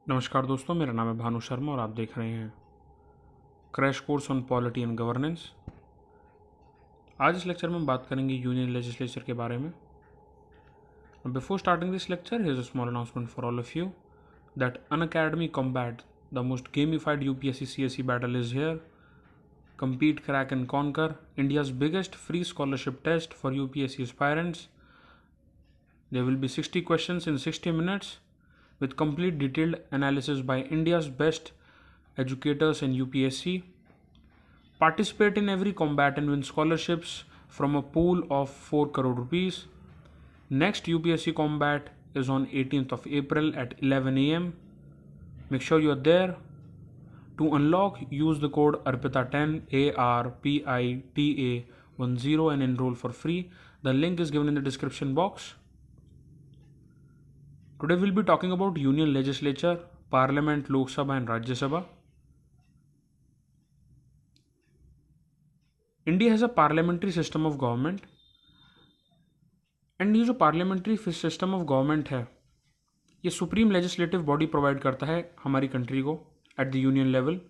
नमस्कार दोस्तों, मेरा नाम है भानु शर्मा और आप देख रहे हैं crash course on polity and governance. आज इस लेक्चर में हम बात करेंगे यूनियन लेजिस्लेचर के बारे में। Before starting this lecture, here's a small announcement for all of you that Unacademy combat, the most gamified UPSC CSE battle is here. Compete, crack and conquer, India's biggest free scholarship test for UPSC aspirants. There will be 60 questions in 60 minutes with complete detailed analysis by India's best educators in UPSC. Participate in every combat and win scholarships from a pool of 4 crore rupees. Next UPSC combat is on 18th of April at 11 am. Make sure you are there. To unlock, use the code ARPITA10 ARPITA10 and enroll for free. The link is given in the description box. Today we'll be talking about Union Legislature, Parliament, Lok Sabha and Rajya Sabha. India has a parliamentary system of government. And ये जो parliamentary system of government है, ये supreme legislative body provide करता है हमारी country को at the union level.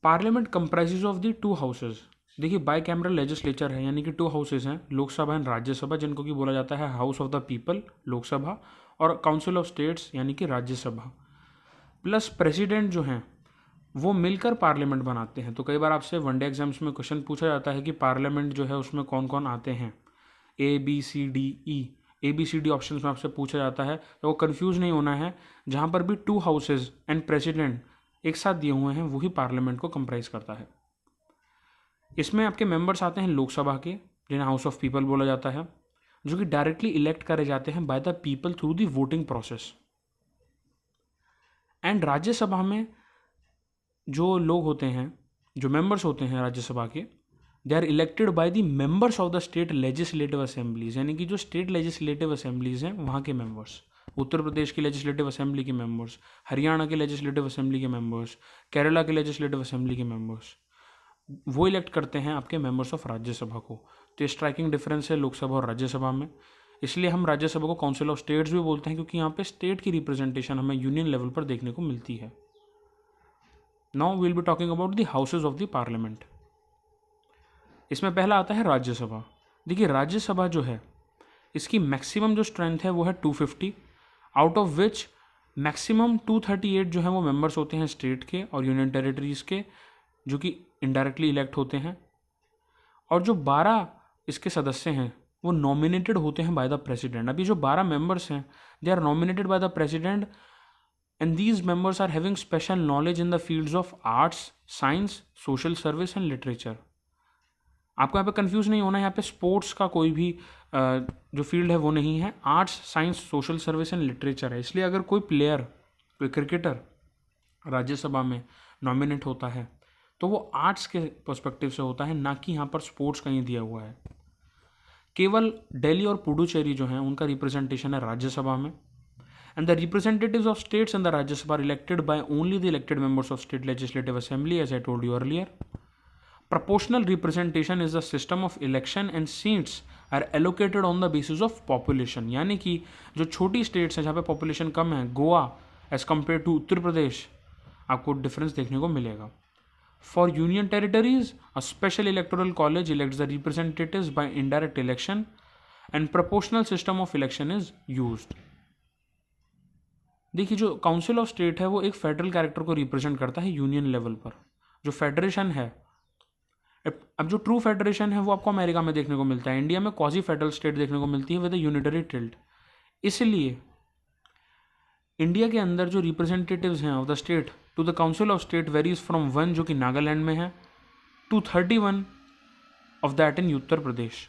Parliament comprises of the two houses. देखिए, by cameral legislature है, यानी कि टू हाउसेज हैं, लोकसभा एंड राज्यसभा, जिनको कि बोला जाता है house of the people Lok Sabha और काउंसिल ऑफ स्टेट्स यानी कि राज्यसभा. प्लस प्रेसिडेंट जो हैं वो मिलकर पार्लियामेंट बनाते हैं. तो कई बार आपसे वनडे एग्जाम्स में क्वेश्चन पूछा जाता है कि पार्लियामेंट जो है उसमें कौन कौन आते हैं. ABCD ऑप्शन में आपसे पूछा जाता है, तो वो कन्फ्यूज़ नहीं होना है. जहाँ पर भी टू हाउसेज एंड प्रेसिडेंट एक साथ दिए हुए हैं वही पार्लियामेंट को कंप्राइज करता है. इसमें आपके मेंबर्स आते हैं लोकसभा के, जिन्हें हाउस ऑफ पीपल बोला जाता है, जो कि डायरेक्टली इलेक्ट करे जाते हैं by the people through the voting process. And Rajya Sabha में जो लोग होते हैं, जो मेंबर्स होते हैं राज्यसभा के, they are elected by the members of the state legislative assemblies, यानी कि जो स्टेट लेजिस्लेटिव असेंबलीज हैं वहाँ के मेंबर्स. उत्तर प्रदेश की लेजिस्लेटिव असेंबली के मेंबर्स, हरियाणा के लेजिस्लेटिव असेंबली के मेंबर्स, केरला के लेजिस्लेटिव असेंबली के मेंबर्स, वो इलेक्ट करते हैं आपके मेंबर्स ऑफ राज्यसभा को. तो ये स्ट्राइकिंग डिफरेंस है लोकसभा और राज्यसभा में. इसलिए हम राज्यसभा को काउंसिल ऑफ स्टेट्स भी बोलते हैं, क्योंकि यहाँ पे स्टेट की रिप्रेजेंटेशन हमें यूनियन लेवल पर देखने को मिलती है. Now we'll be talking about the houses of the parliament. इसमें पहला आता है राज्यसभा. देखिए, राज्यसभा जो है इसकी मैक्सिमम जो स्ट्रेंथ है वो है 250, आउट ऑफ विच मैक्सिमम 238 जो है वो मेंबर्स होते हैं स्टेट के और यूनियन टेरिटरीज़ के, जो कि इनडायरेक्टली इलेक्ट होते हैं. और जो 12 इसके सदस्य हैं वो नॉमिनेटेड होते हैं बाय द प्रेसिडेंट. अभी जो 12 मेंबर्स हैं they are nominated by the president and these members are having special knowledge in the fields of arts, science, social service and literature. आपको यहाँ पे कंफ्यूज नहीं होना है, यहाँ पे स्पोर्ट्स का कोई भी जो फील्ड है वो नहीं है. Arts, science, social service and literature है. इसलिए अगर कोई प्लेयर, कोई क्रिकेटर राज्यसभा में नॉमिनेट होता है तो वो आर्ट्स के पर्सपेक्टिव से होता है, ना कि यहाँ पर स्पोर्ट्स कहीं दिया हुआ है. केवल दिल्ली और पुडुचेरी जो हैं उनका रिप्रेजेंटेशन है राज्यसभा में. And the representatives of states in the Rajya Sabha are elected by only the elected members of state legislative assembly, as I told you earlier. Proportional representation is the system of election and seats are allocated on the basis of population. यानी कि जो छोटी states हैं जहाँ पे population कम है, Goa as compare to Uttar Pradesh, आपको डिफरेंस देखने को मिलेगा. For union territories a special electoral college elects the representatives by indirect election and proportional system of election is used. देखिए, जो काउंसिल ऑफ स्टेट है वो एक फेडरल कैरेक्टर को रिप्रेजेंट करता है यूनियन लेवल पर. जो फेडरेशन है, अब जो ट्रू फेडरेशन है वो आपको अमेरिका में देखने को मिलता है. इंडिया में क्वाजी फेडरल स्टेट देखने को मिलती है विद अ यूनिटरी टिल्ट. इसलिए इंडिया के अंदर जो रिप्रेजेंटेटिव्स हैं of the state to the council of state varies from 1 जो कि नागालैंड में है to 31 of that in Uttar Pradesh.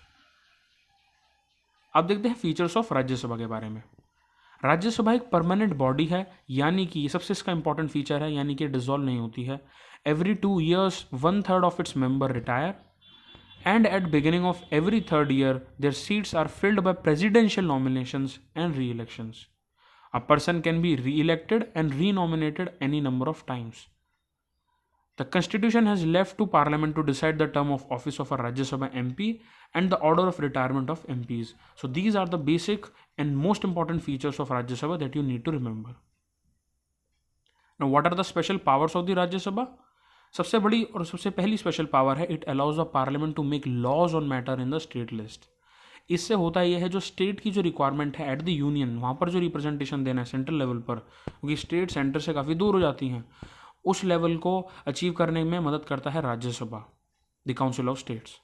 अब देखते हैं फीचर्स ऑफ राज्यसभा के बारे में. राज्यसभा एक परमानेंट बॉडी है, यानी कि ये सबसे इसका इंपॉर्टेंट फीचर है, यानी कि डिसॉल्व नहीं होती है. Every 2 years, 1/3 of its members retire, and at beginning of every 3rd year, their seats are filled by presidential nominations and re-elections. A person can be re-elected and re-nominated any number of times. The Constitution has left to Parliament to decide the term of office of a Rajya Sabha MP and the order of retirement of MPs. So these are the basic and most important features of Rajya Sabha that you need to remember. Now what are the special powers of the Rajya Sabha? सबसे बड़ी और सबसे पहली special power है it allows the parliament to make laws on matter in the state list. इससे होता यह है जो स्टेट की जो रिक्वायरमेंट है एट द यूनियन, वहाँ पर जो रिप्रेजेंटेशन देना है सेंट्रल लेवल पर, क्योंकि स्टेट सेंटर से काफ़ी दूर हो जाती हैं, उस लेवल को अचीव करने में मदद करता है Rajya Sabha, the council of states.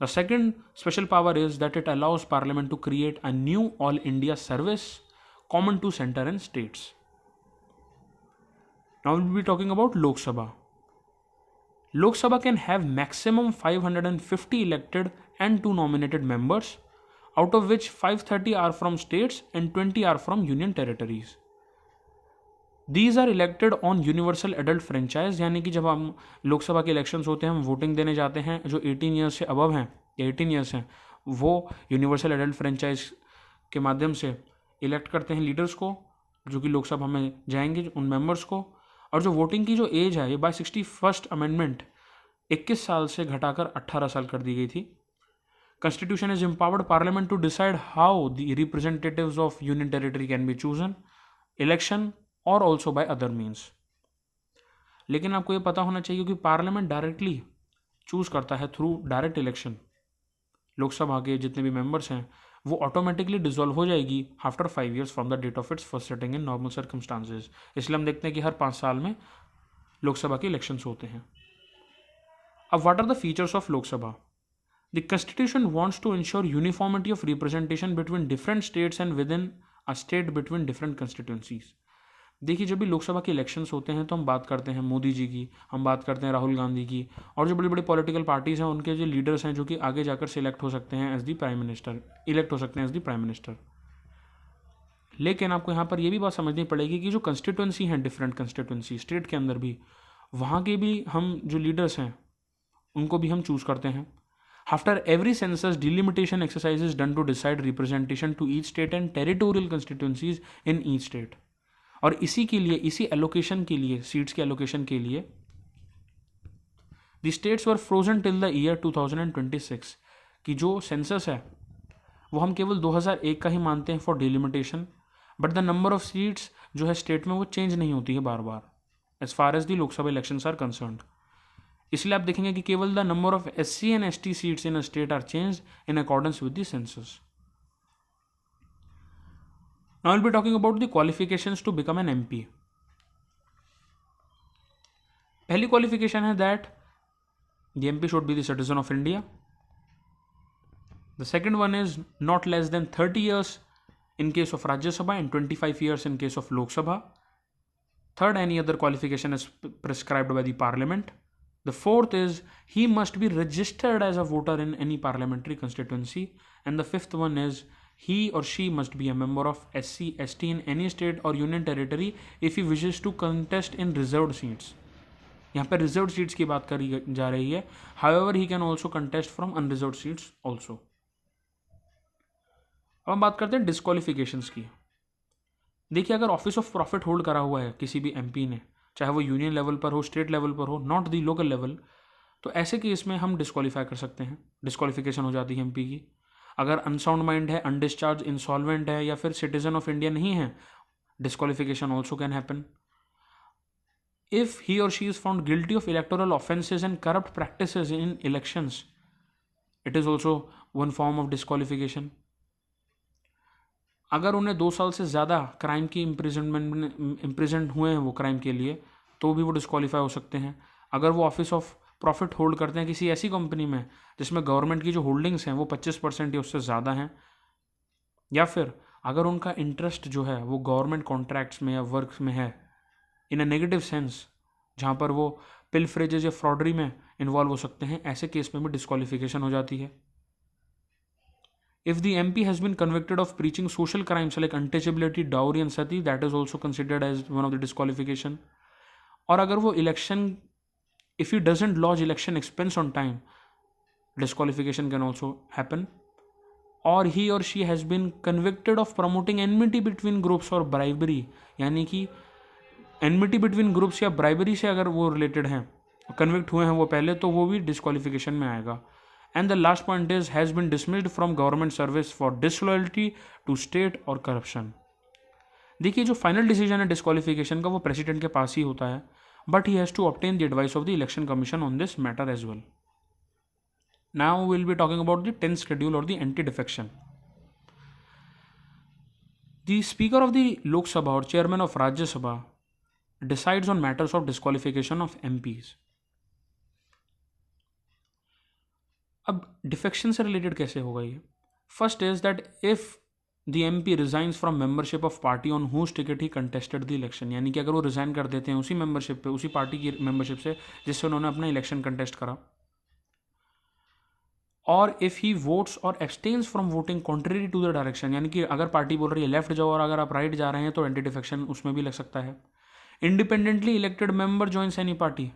The second special power is that it allows parliament to create a knew all India service common to centre and states. Now will be talking about Lok Sabha. Lok Sabha can have maximum 550 elected and 2 nominated members, out of which 530 are from states and 20 are from union territories. These are elected on universal adult franchise, यानी कि जब हम लोकसभा के elections होते हैं, हम voting देने जाते हैं, जो 18 ईयर्स से अबव हैं या 18 ईयर्स हैं, वो यूनिवर्सल एडल्ट फ्रेंचाइज के माध्यम से इलेक्ट करते हैं लीडर्स को, जो कि लोकसभा में जाएंगे, उन मेंबर्स को। और जो वोटिंग की जो एज है, ये बाय 61st अमेंडमेंट 21 साल से घटाकर 18 साल कर दी गई थी। Constitution has empowered Parliament to decide how the representatives of Union Territory can be chosen, election or also by other means. लेकिन आपको ये पता होना चाहिए कि पार्लियामेंट डायरेक्टली चूज करता है थ्रू डायरेक्ट इलेक्शन। लोकसभा के जितने भी मेंबर्स हैं वो ऑटोमेटिकली डिसॉल्व हो जाएगी after 5 years from the date of its first sitting in normal circumstances. इसलिए हम देखते हैं कि हर 5 साल में लोकसभा के इलेक्शंस होते हैं। अब what are the features of Lok Sabha? The Constitution wants to ensure uniformity of representation between different states and within a state between different constituencies. देखिए, जब भी लोकसभा के इलेक्शंस होते हैं तो हम बात करते हैं मोदी जी की, हम बात करते हैं राहुल गांधी की, और जो बड़ी बड़ी पॉलिटिकल पार्टीज़ हैं उनके जो लीडर्स हैं जो कि आगे जाकर सिलेक्ट हो सकते हैं as the prime minister, elect हो सकते हैं एज दी प्राइम मिनिस्टर। लेकिन आपको यहाँ पर यह भी बात समझनी पड़ेगी कि जो कंस्टिट्यूंसी हैं, डिफरेंट कंस्टिट्यूंसी स्टेट के अंदर भी, वहाँ के भी हम जो लीडर्स हैं उनको भी हम चूज़ करते हैं। After every census, delimitation exercise is done to decide representation to each state and territorial constituencies in each state. और इसी के लिए, इसी एलोकेशन के लिए, सीट्स के एलोकेशन के लिए the states were frozen till the year 2026 कि जो सेंसस है वो हम केवल 2001 का ही मानते हैं for delimitation, but the number of seats जो है स्टेट में वो चेंज नहीं होती है बार बार as far as the Lok Sabha elections are concerned. इसलिए आप देखेंगे कि केवल the number of SC and ST seats in a state are changed in accordance with the census. Now will be talking about the qualifications to become an MP। पहली qualification है that the MP should be the citizen of India. The second one is not less than 30 years in case of Rajya Sabha and 25 years in case of Lok Sabha. Third, any other qualification is prescribed by the Parliament. The fourth is he must be registered as a voter in any parliamentary constituency. And the fifth one is he or she must be a member of SC, ST in any state or union territory if he wishes to contest in reserved seats. यहाँ पर reserve seats की बात करी जा रही है। However, he can also contest from unreserved seats also. अब हम बात करते हैं डिस्क्वालिफिकेशंस की। देखिए, अगर ऑफिस ऑफ प्रॉफिट होल्ड करा हुआ है किसी भी MP ने, चाहे वो यूनियन लेवल पर हो, स्टेट लेवल पर हो, नॉट दी लोकल लेवल, तो ऐसे केस में हम डिस्क्वालीफाई कर सकते हैं, डिस्क्वालिफिकेशन हो जाती है MP की। अगर अनसाउंड माइंड है, अनडिस्चार्ज, इंसॉल्वेंट है या फिर सिटीजन ऑफ इंडिया नहीं है, disqualification also can happen. If he और she is found guilty of electoral offences and corrupt practices in elections, it is also one form of disqualification. अगर उन्हें 2 साल से ज़्यादा क्राइम की इम्प्रिजन हुए हैं वो क्राइम के लिए, तो भी वो डिस्क्वालीफाई हो सकते हैं। अगर वो ऑफिस ऑफ प्रॉफिट होल्ड करते हैं किसी ऐसी कंपनी में जिसमें गवर्नमेंट की जो होल्डिंग्स हैं वो 25% या उससे ज़्यादा हैं, या फिर अगर उनका इंटरेस्ट जो है वो गवर्नमेंट कॉन्ट्रैक्ट्स में या वर्क में है इन अ नेगेटिव सेंस, जहाँ पर वो पिलफ्रेजेज या फ्रॉडरी में इन्वॉल्व हो सकते हैं, ऐसे केस में भी डिस्क्वालिफिकेशन हो जाती है। If the MP has been convicted of preaching social crimes like untouchability, dowry and sati, that is also considered as one of the disqualification. और अगर वो election, if he doesn't lodge election expense on time, disqualification can also happen. Or he or she has been convicted of promoting enmity between groups or bribery, यानी कि enmity between groups या bribery से अगर वो related हैं, convict हुए हैं वो पहले, तो वो भी disqualification में आएगा। And the last point is has been dismissed from government service for disloyalty to state or corruption. देखिए जो फाइनल डिसीजन है डिस्क्वालिफिकेशन का वो प्रेसिडेंट के पास ही होता है, but he has to obtain the advice of the election commission on this matter as well. Now will be talking about the 10th schedule और the anti defection. The Speaker of the Lok Sabha or Chairman of Rajya Sabha decides on matters of disqualification of MPs. अब defection से related कैसे होगा ये? First is that if the MP resigns from membership of party on whose ticket he contested the election, यानी कि अगर वो resign कर देते हैं उसी मेंबरशिप पे, उसी पार्टी की मेंबरशिप से जिससे उन्होंने अपना इलेक्शन कंटेस्ट करा, और if he votes or abstains from voting contrary to the direction, यानी कि अगर पार्टी बोल रही है लेफ्ट जाओ और अगर आप राइट जा रहे हैं तो एंटी डिफेक्शन उसमें भी लग सकता है. Independently elected member joins any party,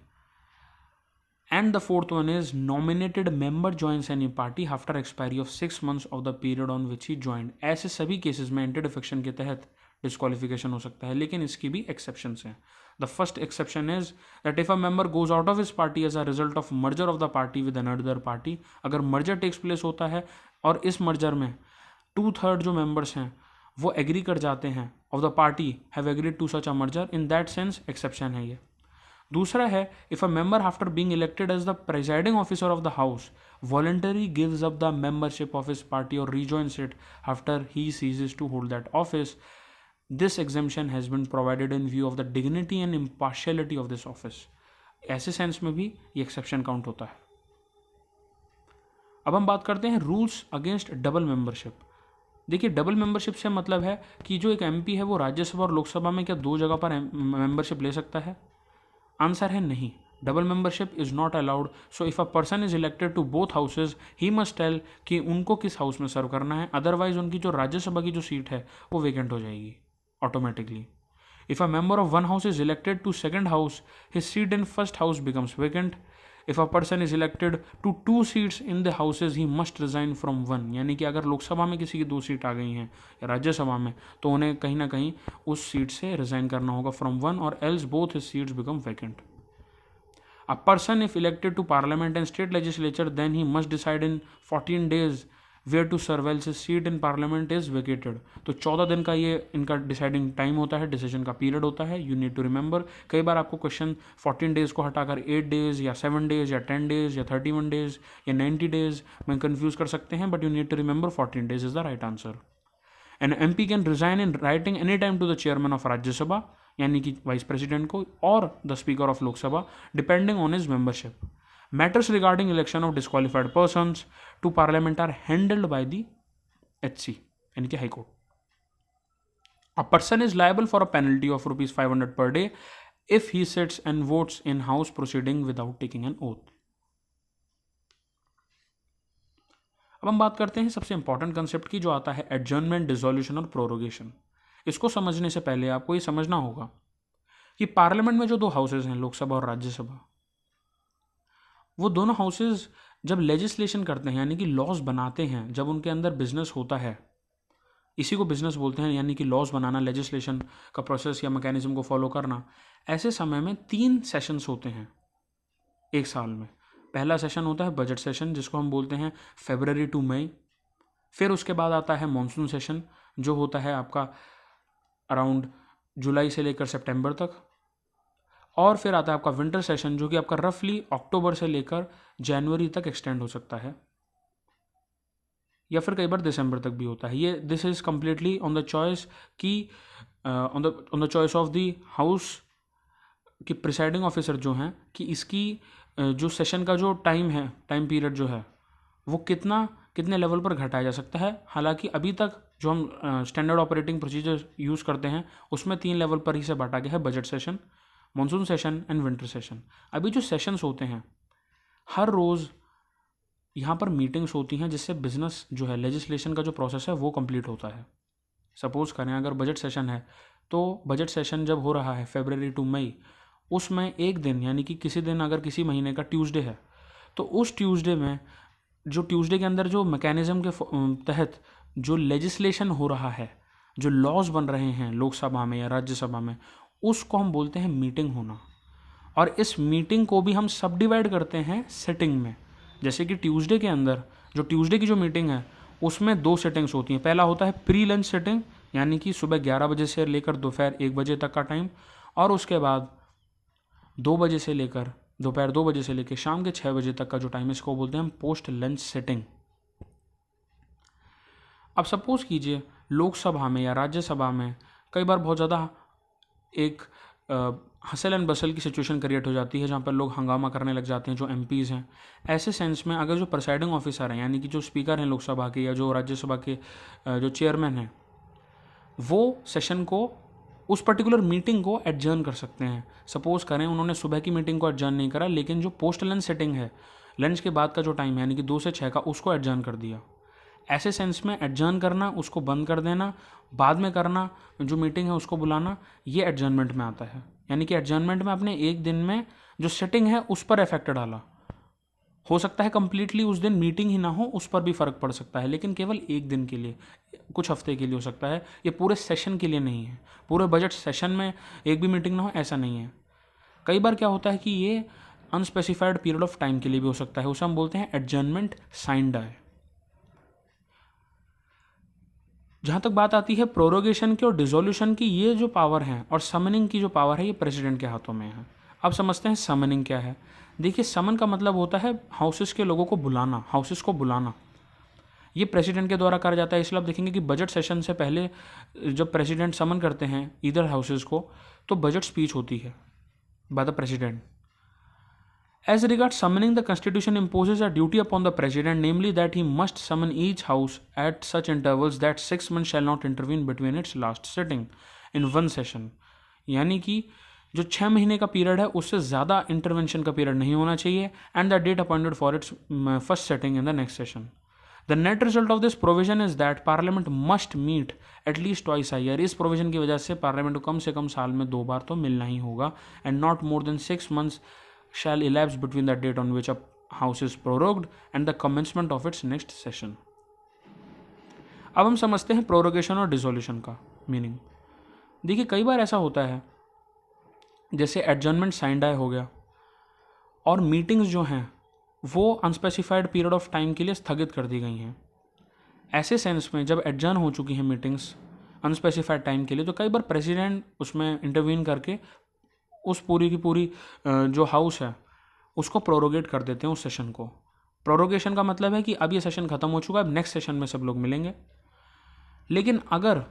and the fourth one is nominated member joins any party after expiry of 6 months of the period on which he joined. ऐसे सभी केसेस में एंटी डिफेक्शन के तहत डिस्क्वालिफिकेशन हो सकता है, लेकिन इसकी भी एक्सेप्शंस हैं. The first exception is that if a member goes out of his party as a result of merger of the party with another party, अगर merger takes place होता है और इस merger में 2/3 जो members हैं वो agree कर जाते हैं of the party have agreed to such a merger, in that sense exception है ये. दूसरा है if a member after being elected as the presiding officer of the house voluntarily gives up the membership of his party or rejoins it after he ceases to hold that office, this exemption has been provided in view of the dignity and impartiality of this office. ऐसे sense में भी ये exception count होता है. अब हम बात करते हैं रूल्स अगेंस्ट डबल मेंबरशिप. देखिए डबल मेंबरशिप से मतलब है कि जो एक MP है वो राज्यसभा और लोकसभा में क्या 2 जगह पर मेंबरशिप ले सकता है? आंसर है नहीं. Double membership is not allowed. So if a person is elected to both houses he must tell कि उनको किस हाउस में सर्व करना है, अदरवाइज उनकी जो राज्यसभा की जो सीट है वो वेकेंट हो जाएगी automatically. If a member of one house is elected to second house, his seat in first house becomes vacant. If a person is elected to 2 seats in the houses, he must resign from one. यानी कि अगर लोकसभा में किसी की 2 seat आ गई हैं या राज्यसभा में तो उन्हें कहीं ना कहीं उस सीट से रिजाइन करना होगा from one, or else both his seats become vacant. A person if elected to parliament and state legislature, then he must decide in 14 days where to serve else his seat in parliament is vacated. तो 14 दिन का ये इनका deciding time होता है, decision का period होता है. You need to remember. कई बार आपको क्वेश्चन 14 डेज को हटाकर 8 days या 7 days या 10 days या 31 days या 90 days में कन्फ्यूज कर सकते हैं, but you need to remember 14 days is the right answer. N MP can resign in writing any time to the chairman of Rajya Sabha, यानी कि वाइस प्रेसिडेंट को, और the speaker of Lok Sabha, depending on his membership. Matters regarding election of disqualified persons to parliament are handled by the HC, यानी कि high court. A person is liable for a penalty of ₹500 per day if he sits and votes in house proceeding without taking an oath. अब हम बात करते हैं सबसे important concept की, जो आता है एडजर्नमेंट, डिसोल्यूशन और प्रोरोगेशन. इसको समझने से पहले आपको ये समझना होगा कि पार्लियामेंट में जो 2 हाउसेज हैं, लोकसभा और राज्यसभा, वो दोनों हाउसेज जब लेजिस्लेशन करते हैं यानी कि लॉज बनाते हैं, जब उनके अंदर बिजनेस होता है, इसी को बिजनेस बोलते हैं, यानी कि लॉज बनाना, लेजिस्लेशन का प्रोसेस या मैकेनिज्म को फॉलो करना. ऐसे समय में 3 सेशंस होते हैं एक साल में. पहला सेशन होता है बजट सेशन, जिसको हम बोलते हैं February to May. फिर उसके बाद आता है मॉनसून सेशन, जो होता है आपका अराउंड जुलाई से लेकर सितंबर तक. और फिर आता है आपका विंटर सेशन, जो कि आपका रफली अक्टूबर से लेकर जनवरी तक एक्सटेंड हो सकता है, या फिर कई बार दिसंबर तक भी होता है. ये this is completely on the choice की on the choice of the house की प्रिसाइडिंग ऑफिसर जो हैं, कि इसकी जो सेशन का जो टाइम पीरियड जो है वो कितने लेवल पर घटाया जा सकता है. हालांकि अभी तक जो हम स्टैंडर्ड ऑपरेटिंग प्रोसीजर यूज़ करते हैं उसमें 3 लेवल पर ही से बांटा गया है, budget session, monsoon session and winter session. अभी जो सेशंस होते हैं, हर रोज़ यहाँ पर मीटिंग्स होती हैं, जिससे बिजनेस जो है, लेजिस्लेशन का जो प्रोसेस है वो कंप्लीट होता है. सपोज़ करें अगर बजट सेशन है, तो बजट सेशन जब हो रहा है February to May, उसमें एक दिन यानी कि किसी दिन अगर किसी महीने का ट्यूसडे है, तो उस ट्यूसडे में जो ट्यूसडे के अंदर जो मैकेनिज्म के तहत जो लेजिस्लेशन हो रहा है, जो लॉज बन रहे हैं लोकसभा में या राज्यसभा में, उसको हम बोलते हैं मीटिंग होना. और इस मीटिंग को भी हम सब डिवाइड करते हैं सेटिंग में. जैसे कि ट्यूसडे के अंदर जो ट्यूसडे की जो मीटिंग है उसमें 2 सेटिंग्स होती हैं. पहला होता है प्री लंच सेटिंग, यानी कि सुबह 11 बजे से लेकर दोपहर 1 बजे तक का टाइम, और उसके बाद 2 बजे से लेकर दोपहर 2 बजे से लेकर शाम के 6 बजे तक का जो टाइम है, इसको बोलते हैं हम पोस्ट लंच सिटिंग। अब सपोज कीजिए लोकसभा में या राज्यसभा में कई बार बहुत ज़्यादा एक हसल एंड बसल की सिचुएशन क्रिएट हो जाती है, जहाँ पर लोग हंगामा करने लग जाते हैं, जो एमपीज़ हैं। ऐसे सेंस में अगर जो प्रिसाइडिंग ऑफिसर हैं, यानी कि जो स्पीकर हैं लोकसभा के या जो राज्यसभा के जो चेयरमैन हैं, वो सेशन को, उस पर्टिकुलर मीटिंग को एडजर्न कर सकते हैं। सपोज करें उन्होंने सुबह की मीटिंग को एडजर्न नहीं करा, लेकिन जो पोस्ट लंच सेटिंग है, लंच के बाद का जो टाइम है यानी कि 2 से 6 का, उसको एडजर्न कर दिया। ऐसे सेंस में एडजर्न करना, उसको बंद कर देना, बाद में करना, जो मीटिंग है उसको बुलाना, ये एडजर्नमेंट में आता है। यानी कि एडजर्नमेंट में अपने एक दिन में जो सेटिंग है उस पर इफेक्ट डाला। हो सकता है कंप्लीटली उस दिन मीटिंग ही ना हो, उस पर भी फ़र्क पड़ सकता है, लेकिन केवल एक दिन के लिए, कुछ हफ्ते के लिए हो सकता है। ये पूरे सेशन के लिए नहीं है। पूरे बजट सेशन में एक भी मीटिंग ना हो, ऐसा नहीं है। कई बार क्या होता है कि ये अनस्पेसिफाइड पीरियड ऑफ टाइम के लिए भी हो सकता है, उसे हम बोलते हैं एडजर्नमेंट साइन डाई। जहाँ तक बात आती है प्रोरोगेशन की और डिसोल्यूशन की, ये जो पावर है और समनिंग की जो पावर है, ये प्रेसिडेंट के हाथों में है। अब समझते हैं समनिंग क्या है। देखिए, समन का मतलब होता है हाउसेस के लोगों को बुलाना, हाउसेस को बुलाना। ये प्रेसिडेंट के द्वारा करा जाता है। इसलिए आप देखेंगे कि बजट सेशन से पहले जब प्रेसिडेंट समन करते हैं इधर हाउसेस को, तो बजट स्पीच होती है bye the president. As regards summoning, the Constitution imposes a duty upon the President, namely that he must summon each House at such intervals that 6 months shall not intervene between its last sitting in one session। यानी कि जो 6 महीने का period है उससे ज़्यादा intervention का period नहीं होना चाहिए, and the date appointed for its first setting in the next session. The net result of this provision is that parliament must meet at least twice a year. इस प्रोविजन की वजह से पार्लियामेंट को कम से कम साल में 2 बार तो मिलना ही होगा, and not more than 6 months shall elapse between the date on which a house is prorogued and the commencement of its next session। अब हम समझते हैं प्रोरोगेशन और डिसोल्यूशन का मीनिंग। देखिए, कई बार ऐसा होता है जैसे एडजर्नमेंट साइन डाई हो गया और मीटिंग्स जो हैं वो अनस्पेसिफाइड पीरियड ऑफ टाइम के लिए स्थगित कर दी गई हैं। ऐसे सेंस में जब एडजर्न हो चुकी हैं मीटिंग्स अनस्पेसिफाइड टाइम के लिए, तो कई बार प्रेसिडेंट उसमें इंटरवीन करके उस पूरी की पूरी जो हाउस है उसको प्रोरोगेट कर देते हैं, उस सेशन को। प्रोरोगेशन का मतलब है कि अब ये सेशन खत्म हो चुका है, अब नेक्स्ट सेशन में सब लोग मिलेंगे। लेकिन अगर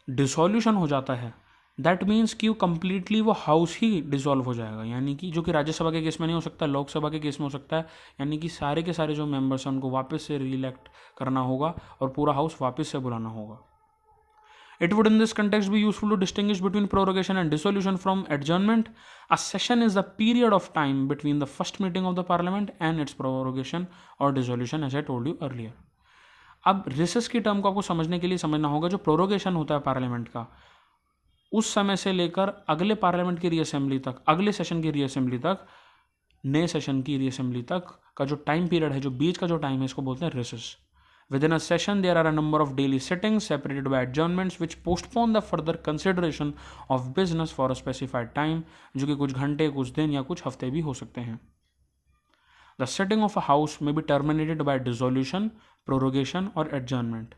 डिसोल्यूशन हो जाता है, दैट मीन्स कि वो कंप्लीटली वो हाउस ही डिसॉल्व हो जाएगा। यानी कि जो कि राज्यसभा के केस में नहीं हो सकता, लोकसभा के केस में हो सकता है। यानी कि सारे के सारे जो मेंबर्स हैं उनको वापस से रीइलेक्ट करना होगा और पूरा हाउस वापस से बुलाना होगा। It would in this context be useful to distinguish between prorogation and dissolution from adjournment. A session is the period of time between the first meeting of the parliament and its prorogation or dissolution, as I told you earlier। अब recess की term को आपको समझने के लिए समझना होगा, जो प्रोरोगेशन होता है पार्लियामेंट का, उस समय से लेकर अगले पार्लियामेंट की रीअसेंबली तक, अगले सेशन की रीअसेंबली तक, नए सेशन की रीअसेंबली तक का जो टाइम पीरियड है, जो बीच का जो टाइम है, इसको बोलते हैं recess. Within a session, there are a number of daily sittings separated by adjournments which postpone the further consideration of business for a specified time, जो कि कुछ घंटे, कुछ दिन या कुछ हफ्ते भी हो सकते हैं। The sitting of a house may be terminated by dissolution, prorogation or adjournment।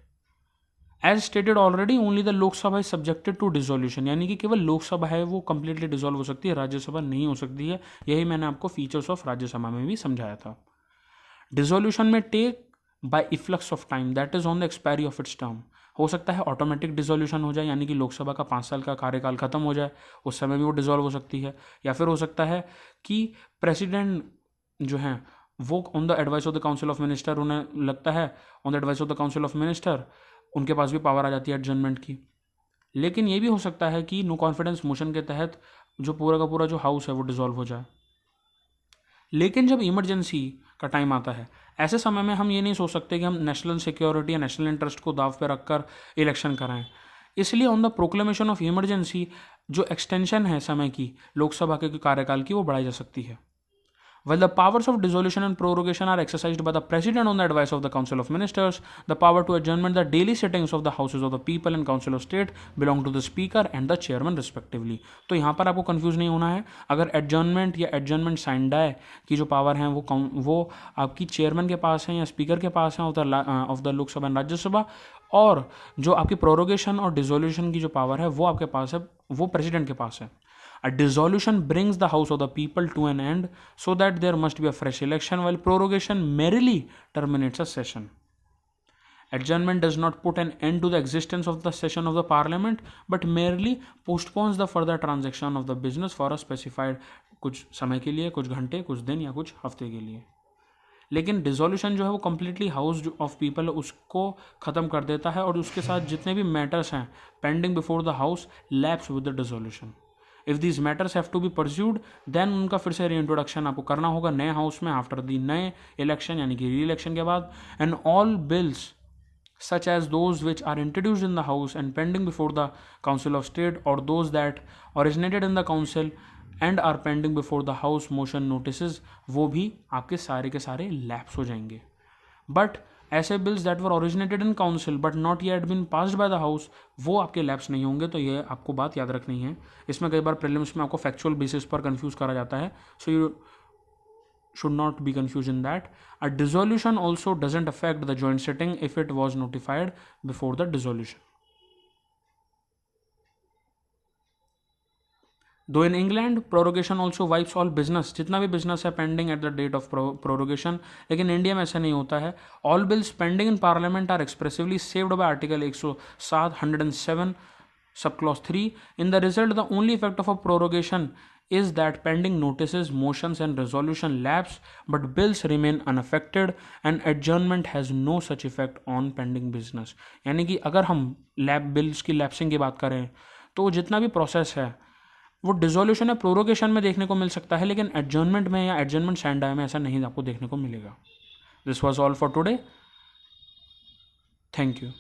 As stated already, only the Lok Sabha is subjected to dissolution। यानी कि केवल लोकसभा है वो completely dissolve हो सकती है, राज्यसभा नहीं हो सकती है। यही मैंने आपको फीचर्स ऑफ राज्यसभा में भी समझाया था। डिसोल्यूशन में take by efflux of time, that is on the expiry of its term. हो सकता है ऑटोमेटिक डिसोल्यूशन हो जाए, यानी कि लोकसभा का 5 साल का कार्यकाल खत्म हो जाए, उस समय भी वो डिसॉल्व हो सकती है। या फिर हो सकता है कि प्रेसिडेंट जो हैं वो on the advice of the council of minister, उन्हें लगता है on the advice of the council of minister, उनके पास भी पावर आ जाती है एडजर्नमेंट की। लेकिन ये भी हो सकता है कि नो कॉन्फिडेंस मोशन के तहत जो पूरा का पूरा जो हाउस है वो डिसॉल्व हो जाए। लेकिन जब इमरजेंसी का टाइम आता है, ऐसे समय में हम ये नहीं सोच सकते कि हम नेशनल सिक्योरिटी या नेशनल इंटरेस्ट को दाव पे रखकर इलेक्शन कराएं। इसलिए on the proclamation of emergency जो एक्सटेंशन है समय की लोकसभा के कार्यकाल की, वो बढ़ाई जा सकती है। While the powers of dissolution and prorogation are exercised by the President on the advice of the Council of Ministers, the power to adjournment the daily sittings of the Houses of the People and Council of State belong to the Speaker and the Chairman respectively. तो यहाँ पर आपको confuse नहीं होना है. अगर adjournment या adjournment साइंडाई की जो पावर हैं वो आपकी चेयरमैन के पास है या स्पीकर के पास है of the Lok Sabha and Rajya Sabha, और जो आपकी प्रोरोगेशन और डिसोल्यूशन की जो पावर है वो आपके पास है, वो प्रेसिडेंट के पास है. A dissolution brings the House of the People to an end so that there must be a fresh election, while prorogation merely terminates a session. Adjournment does not put an end to the existence of the session of the Parliament, but merely postpones the further transaction of the business for a specified कुछ समय के लिए, कुछ घंटे, कुछ दिन या कुछ हफ्ते के लिए. लेकिन डिसोल्यूशन जो है वो कम्प्लीटली हाउस ऑफ पीपल उसको ख़त्म कर देता है, और उसके साथ जितने भी मैटर्स हैं pending before the house lapse with the dissolution. If these matters have to be pursued then उनका फिर से रीइंट्रोडक्शन आपको करना होगा नए हाउस में आफ्टर दी नए इलेक्शन यानी कि री इलेक्शन के बाद. And all bills such as those which are introduced in the House and pending before the Council of State, or those that originated in the Council and are pending before the House motion notices, वो भी आपके सारे के सारे lapse हो जाएंगे. But ऐसे bills that were originated in council but not yet been passed by the house, वो आपके लैप्स नहीं होंगे. तो ये आपको बात याद रखनी है. इसमें कई बार प्रीलिम्स में आपको फैक्चुअल बेसिस पर कंफ्यूज करा जाता है, so you should not be confused in that. A dissolution also doesn't affect the joint sitting if it was notified before the dissolution. Though in England prorogation also wipes all business, जितना भी business है pending at the date of prorogation, लेकिन India में ऐसा नहीं होता है. All bills pending in parliament are expressively saved by article 107 subclause 3. In the result, the only effect of a prorogation is that pending notices, motions and resolution lapse, but bills remain unaffected and adjournment has no such effect on pending business. यानी कि अगर हम bills की lapsing की बात करें तो जितना भी प्रोसेस है वो डिसोल्यूशन या प्रोरोगेशन में देखने को मिल सकता है, लेकिन एडजर्नमेंट में या एडजर्नमेंट स्टैंडाई में ऐसा नहीं आपको देखने को मिलेगा. This was all for today. Thank you.